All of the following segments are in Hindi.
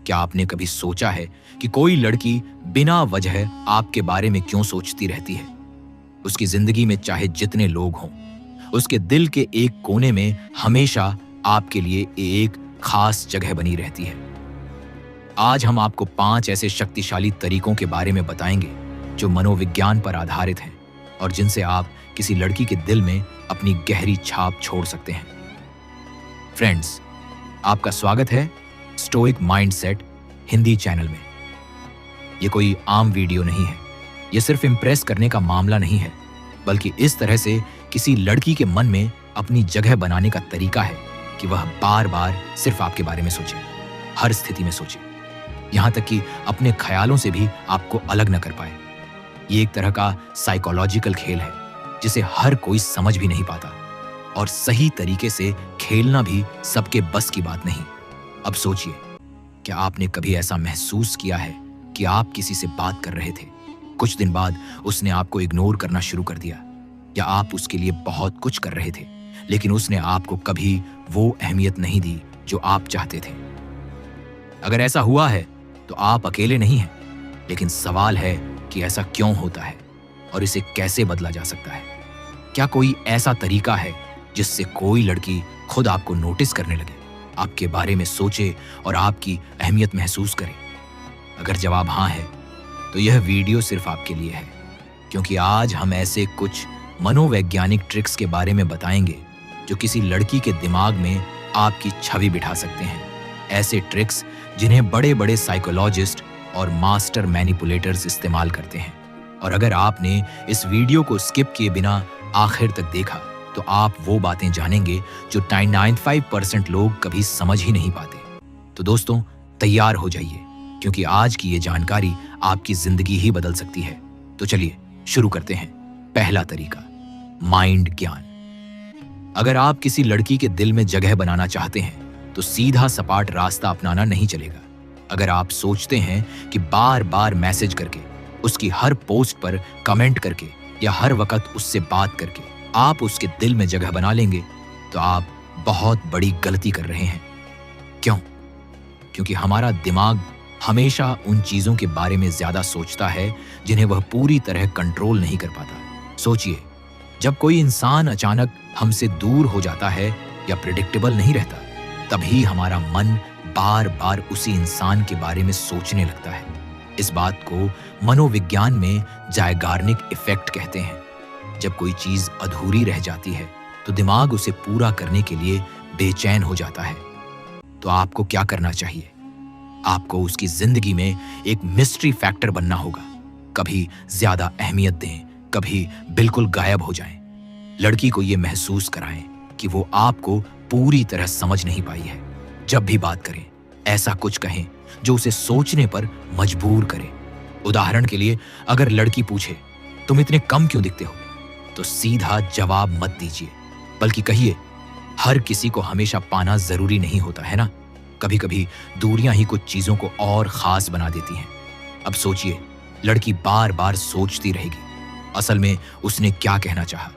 क्या आपने कभी सोचा है कि कोई लड़की बिना वजह आपके बारे में क्यों सोचती रहती है? उसकी जिंदगी में चाहे जितने लोग हों, उसके दिल के एक कोने में हमेशा आपके लिए एक खास जगह बनी रहती है। आज हम आपको 5 ऐसे शक्तिशाली तरीकों के बारे में बताएंगे जो मनोविज्ञान पर आधारित हैं और जिनसे आप किसी लड़की के दिल में अपनी गहरी छाप छोड़ सकते हैं। फ्रेंड्स, आपका स्वागत है स्टोइक माइंडसेट हिंदी चैनल में। यह कोई आम वीडियो नहीं है, यह सिर्फ इंप्रेस करने का मामला नहीं है, बल्कि इस तरह से किसी लड़की के मन में अपनी जगह बनाने का तरीका है कि वह बार बार सिर्फ आपके बारे में सोचे, हर स्थिति में सोचे, यहां तक कि अपने ख्यालों से भी आपको अलग न कर पाए। ये एक तरह का साइकोलॉजिकल खेल है जिसे हर कोई समझ भी नहीं पाता, और सही तरीके से खेलना भी सबके बस की बात नहीं। अब सोचिए, क्या आपने कभी ऐसा महसूस किया है कि आप किसी से बात कर रहे थे, कुछ दिन बाद उसने आपको इग्नोर करना शुरू कर दिया, या आप उसके लिए बहुत कुछ कर रहे थे लेकिन उसने आपको कभी वो अहमियत नहीं दी जो आप चाहते थे? अगर ऐसा हुआ है तो आप अकेले नहीं हैं, लेकिन सवाल है कि ऐसा क्यों होता है और इसे कैसे बदला जा सकता है। क्या कोई ऐसा तरीका है जिससे कोई लड़की खुद आपको नोटिस करने लगे, आपके बारे में सोचे और आपकी अहमियत महसूस करे? अगर जवाब हाँ है तो यह वीडियो सिर्फ आपके लिए है, क्योंकि आज हम ऐसे कुछ मनोवैज्ञानिक ट्रिक्स के बारे में बताएंगे जो किसी लड़की के दिमाग में आपकी छवि बिठा सकते हैं। ऐसे ट्रिक्स जिन्हें बड़े बड़े साइकोलॉजिस्ट और मास्टर मैनिपुलेटर्स इस्तेमाल करते हैं। और अगर आपने इस वीडियो को स्किप किए बिना आखिर तक देखा तो आप वो बातें जानेंगे जो 95% लोग कभी समझ ही नहीं पाते। तो दोस्तों, तैयार हो जाइए, क्योंकि आज की ये जानकारी आपकी जिंदगी ही बदल सकती है। तो चलिए शुरू करते हैं। पहला तरीका, माइंड ज्ञान। अगर आप किसी लड़की के दिल में जगह बनाना चाहते हैं तो सीधा सपाट रास्ता अपनाना नहीं चलेगा। अगर आप सोचते हैं कि बार बार मैसेज करके, उसकी हर पोस्ट पर कमेंट करके या हर वक्त उससे बात करके आप उसके दिल में जगह बना लेंगे, तो आप बहुत बड़ी गलती कर रहे हैं। क्यों? क्योंकि हमारा दिमाग हमेशा उन चीजों के बारे में ज्यादा सोचता है जिन्हें वह पूरी तरह कंट्रोल नहीं कर पाता। सोचिए, जब कोई इंसान अचानक हमसे दूर हो जाता है या प्रेडिक्टेबल नहीं रहता, तभी हमारा मन बार बार उसी इंसान के बारे में सोचने लगता है। इस बात को मनोविज्ञान में जायगार्निक इफेक्ट कहते हैं। जब कोई चीज अधूरी रह जाती है तो दिमाग उसे पूरा करने के लिए बेचैन हो जाता है। तो आपको क्या करना चाहिए? आपको उसकी जिंदगी में एक मिस्ट्री फैक्टर बनना होगा। कभी ज्यादा अहमियत दें, कभी बिल्कुल गायब हो जाएं। लड़की को यह महसूस कराएं कि वो आपको पूरी तरह समझ नहीं पाई है। जब भी बात करें, ऐसा कुछ कहें जो उसे सोचने पर मजबूर करे। उदाहरण के लिए, अगर लड़की पूछे, तुम इतने कम क्यों दिखते हो, तो सीधा जवाब मत दीजिए, बल्कि कहिए, हर किसी को हमेशा पाना जरूरी नहीं होता है ना। कभी कभी दूरियां ही कुछ चीजों को और खास बना देती हैं। अब सोचिए, लड़की बार बार सोचती रहेगी असल में उसने क्या कहना चाहा,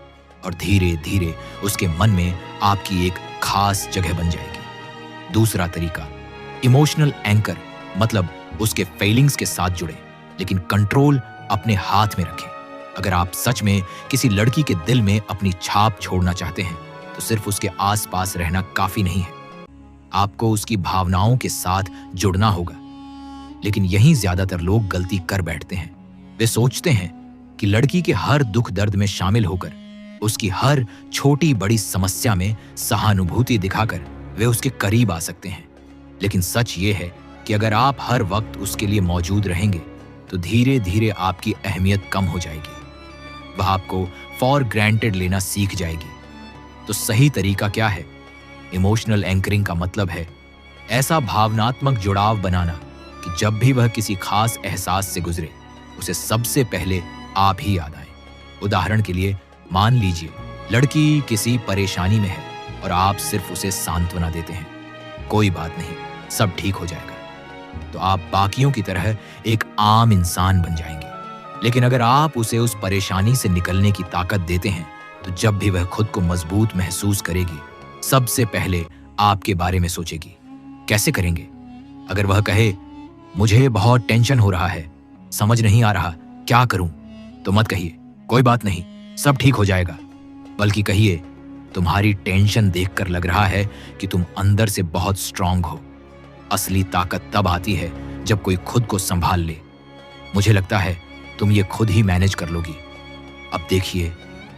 और धीरे धीरे उसके मन में आपकी एक खास जगह बन जाएगी। दूसरा तरीका, इमोशनल एंकर, मतलब उसके फीलिंग्स के साथ जुड़े लेकिन कंट्रोल अपने हाथ में रखें। अगर आप सच में किसी लड़की के दिल में अपनी छाप छोड़ना चाहते हैं तो सिर्फ उसके आसपास रहना काफी नहीं है, आपको उसकी भावनाओं के साथ जुड़ना होगा। लेकिन यहीं ज्यादातर लोग गलती कर बैठते हैं। वे सोचते हैं कि लड़की के हर दुख दर्द में शामिल होकर, उसकी हर छोटी बड़ी समस्या में सहानुभूति दिखाकर वे उसके करीब आ सकते हैं। लेकिन सच ये है कि अगर आप हर वक्त उसके लिए मौजूद रहेंगे तो धीरे धीरे आपकी अहमियत कम हो जाएगी। वह आपको फॉर ग्रांटेड लेना सीख जाएगी। तो सही तरीका क्या है? इमोशनल एंकरिंग का मतलब है ऐसा भावनात्मक जुड़ाव बनाना कि जब भी वह किसी खास एहसास से गुजरे, उसे सबसे पहले आप ही याद आए। उदाहरण के लिए, मान लीजिए लड़की किसी परेशानी में है और आप सिर्फ उसे सांत्वना देते हैं, कोई बात नहीं, सब ठीक हो जाएगा, तो आप बाकियों की तरह एक आम इंसान बन जाएंगे। लेकिन अगर आप उसे उस परेशानी से निकलने की ताकत देते हैं तो जब भी वह खुद को मजबूत महसूस करेगी, सबसे पहले आपके बारे में सोचेगी। कैसे करेंगे? अगर वह कहे, मुझे बहुत टेंशन हो रहा है, समझ नहीं आ रहा क्या करूं, तो मत कहिए कोई बात नहीं, सब ठीक हो जाएगा। बल्कि कहिए, तुम्हारी टेंशन देखकर लग रहा है कि तुम अंदर से बहुत स्ट्रांग हो। असली ताकत तब आती है जब कोई खुद को संभाल ले। मुझे लगता है तुम ये खुद ही मैनेज कर लोगी। अब देखिए,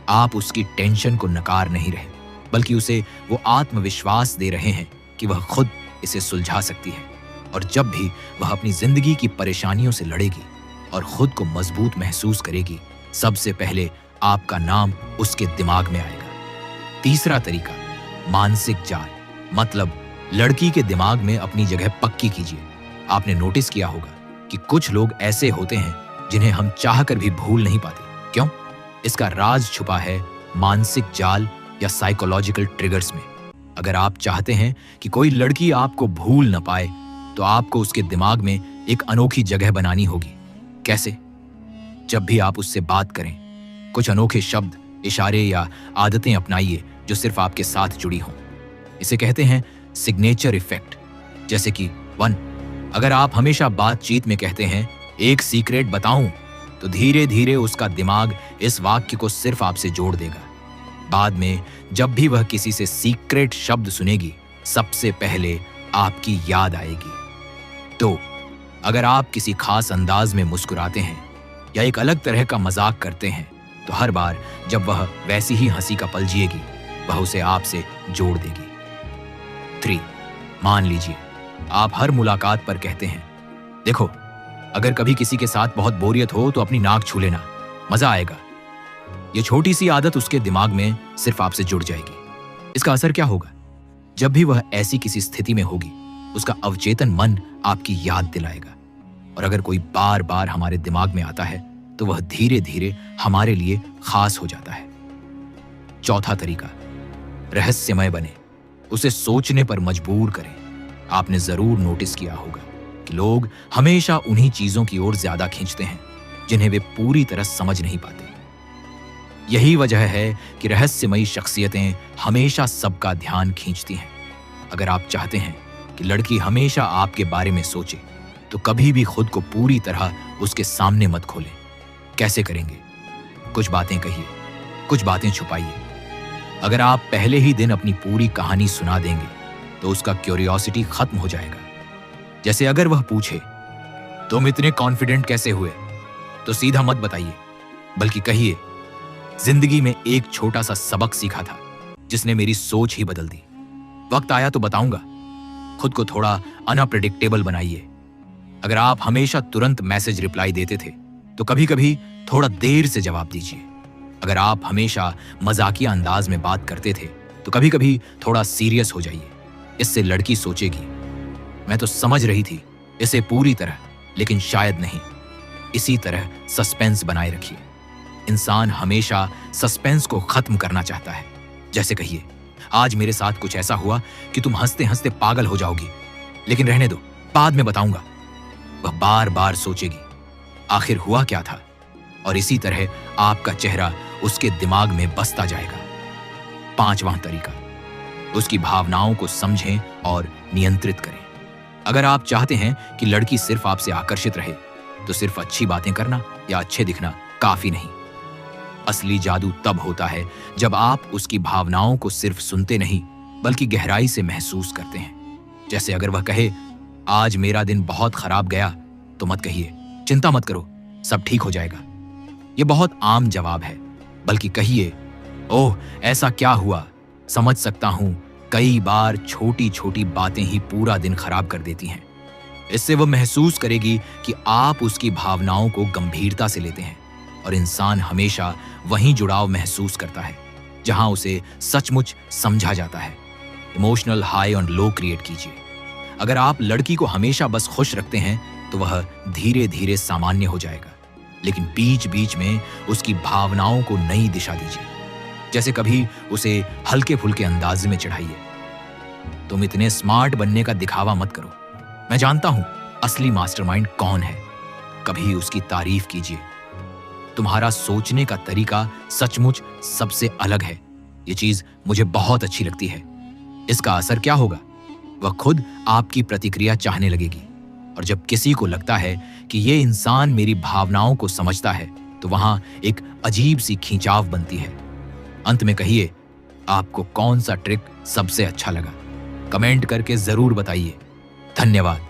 आप उसकी टेंशन को नकार नहीं रहे, बल्कि उसे वो आत्मविश्वास दे रहे हैं कि वह खुद इसे सुलझा सकती है। और जब भी वह अपनी जिंदगी की परेशानियों से लड़ेगी और खुद को मजबूत महसूस करेगी, सबसे पहले आपका नाम उसके दिमाग में आएगा। तीसरा तरीका, मानसिक जाल, मतलब लड़की के दिमाग में अपनी जगह पक्की कीजिए। आपने नोटिस किया होगा कि कुछ लोग ऐसे होते हैं जिन्हें हम चाहकर भी भूल नहीं पाते। क्यों? इसका राज छुपा है मानसिक जाल या साइकोलॉजिकल ट्रिगर्स में। अगर आप चाहते हैं कि कोई लड़की आपको भूल न पाए, तो आपको उसके दिमाग में एक अनोखी जगह बनानी होगी। कैसे? जब भी आप उससे बात करें, कुछ अनोखे शब्द, इशारे या आदतें अपनाइए जो सिर्फ आपके साथ जुड़ी हों। इसे कहते हैं सिग्नेचर इफेक्ट। जैसे कि 1, अगर आप हमेशा बातचीत में कहते हैं, एक सीक्रेट बताऊं, तो धीरे धीरे उसका दिमाग इस वाक्य को सिर्फ आपसे जोड़ देगा। बाद में जब भी वह किसी से सीक्रेट शब्द सुनेगी, सबसे पहले आपकी याद आएगी। तो अगर आप किसी खास अंदाज में मुस्कुराते हैं या एक अलग तरह का मजाक करते हैं, तो हर बार जब वह वैसी ही हंसी का पल जिएगी, वह उसे आपसे जोड़ देगी। 3, मान लीजिए आप हर मुलाकात पर कहते हैं, देखो, अगर कभी किसी के साथ बहुत बोरियत हो तो अपनी नाक छू लेना, मजा आएगा। ये छोटी सी आदत उसके दिमाग में सिर्फ आपसे जुड़ जाएगी। इसका असर क्या होगा? जब भी वह ऐसी किसी स्थिति में होगी, उसका अवचेतन मन आपकी याद दिलाएगा। और अगर कोई बार बार हमारे दिमाग में आता है, तो वह धीरे धीरे हमारे लिए खास हो जाता है। चौथा तरीका, रहस्यमय बने, उसे सोचने पर मजबूर करें। आपने जरूर नोटिस किया होगा कि लोग हमेशा उन्हीं चीजों की ओर ज्यादा खींचते हैं जिन्हें वे पूरी तरह समझ नहीं पाते। यही वजह है कि रहस्यमयी शख्सियतें हमेशा सबका ध्यान खींचती हैं। अगर आप चाहते हैं कि लड़की हमेशा आपके बारे में सोचे, तो कभी भी खुद को पूरी तरह उसके सामने मत खोलें। कैसे करेंगे? कुछ बातें कहिए, कुछ बातें छुपाइए। अगर आप पहले ही दिन अपनी पूरी कहानी सुना देंगे, तो उसका क्यूरियोसिटी खत्म हो जाएगा। जैसे अगर वह पूछे, तुम इतने कॉन्फिडेंट कैसे हुए, तो सीधा मत बताइए, बल्कि कहिए, जिंदगी में एक छोटा सा सबक सीखा था जिसने मेरी सोच ही बदल दी। वक्त आया तो बताऊंगा। खुद को थोड़ा अनप्रेडिक्टेबल बनाइए। अगर आप हमेशा तुरंत मैसेज रिप्लाई देते थे, तो कभी कभी थोड़ा देर से जवाब दीजिए। अगर आप हमेशा मजाकिया अंदाज में बात करते थे, तो कभी कभी थोड़ा सीरियस हो जाइए। इससे लड़की सोचेगी, मैं तो समझ रही थी इसे पूरी तरह, लेकिन शायद नहीं। इसी तरह सस्पेंस बनाए रखिए। इंसान हमेशा सस्पेंस को खत्म करना चाहता है। जैसे कहिए, आज मेरे साथ कुछ ऐसा हुआ कि तुम हंसते हंसते पागल हो जाओगी, लेकिन रहने दो, बाद में बताऊंगा। वह बार बार सोचेगी, आखिर हुआ क्या था, और इसी तरह आपका चेहरा उसके दिमाग में बसता जाएगा। 5वां तरीका, उसकी भावनाओं को समझें और नियंत्रित करें। अगर आप चाहते हैं कि लड़की सिर्फ आपसे आकर्षित रहे, तो सिर्फ अच्छी बातें करना या अच्छे दिखना काफी नहीं। असली जादू तब होता है जब आप उसकी भावनाओं को सिर्फ सुनते नहीं, बल्कि गहराई से महसूस करते हैं। जैसे अगर वह कहे, आज मेरा दिन बहुत खराब गया, तो मत कहिए, चिंता मत करो, सब ठीक हो जाएगा। यह बहुत आम जवाब है, बल्कि कहिए, ओह ऐसा क्या हुआ, समझ सकता हूं, कई बार छोटी छोटी बातें ही पूरा दिन खराब कर देती हैं। इससे वह महसूस करेगी कि आप उसकी भावनाओं को गंभीरता से लेते हैं, और इंसान हमेशा वहीं जुड़ाव महसूस करता है जहां उसे सचमुच समझा जाता है। इमोशनल हाई और लो क्रिएट कीजिए। अगर आप लड़की को हमेशा बस खुश रखते हैं, तो वह धीरे धीरे सामान्य हो जाएगा, लेकिन बीच बीच में उसकी भावनाओं को नई दिशा दीजिए। जैसे कभी उसे हल्के फुल्के अंदाज में चढ़ाइए, तुम इतने स्मार्ट बनने का दिखावा मत करो, मैं जानता हूं असली मास्टरमाइंड कौन है। कभी उसकी तारीफ कीजिए, तुम्हारा सोचने का तरीका सचमुच सबसे अलग है, ये चीज मुझे बहुत अच्छी लगती है। इसका असर क्या होगा? वह खुद आपकी प्रतिक्रिया चाहने लगेगी। और जब किसी को लगता है कि ये इंसान मेरी भावनाओं को समझता है तो वहां एक अजीब सी खींचाव बनती है। अंत में कहिए, आपको कौन सा ट्रिक सबसे अच्छा लगा? कमेंट करके जरूर बताइए। धन्यवाद।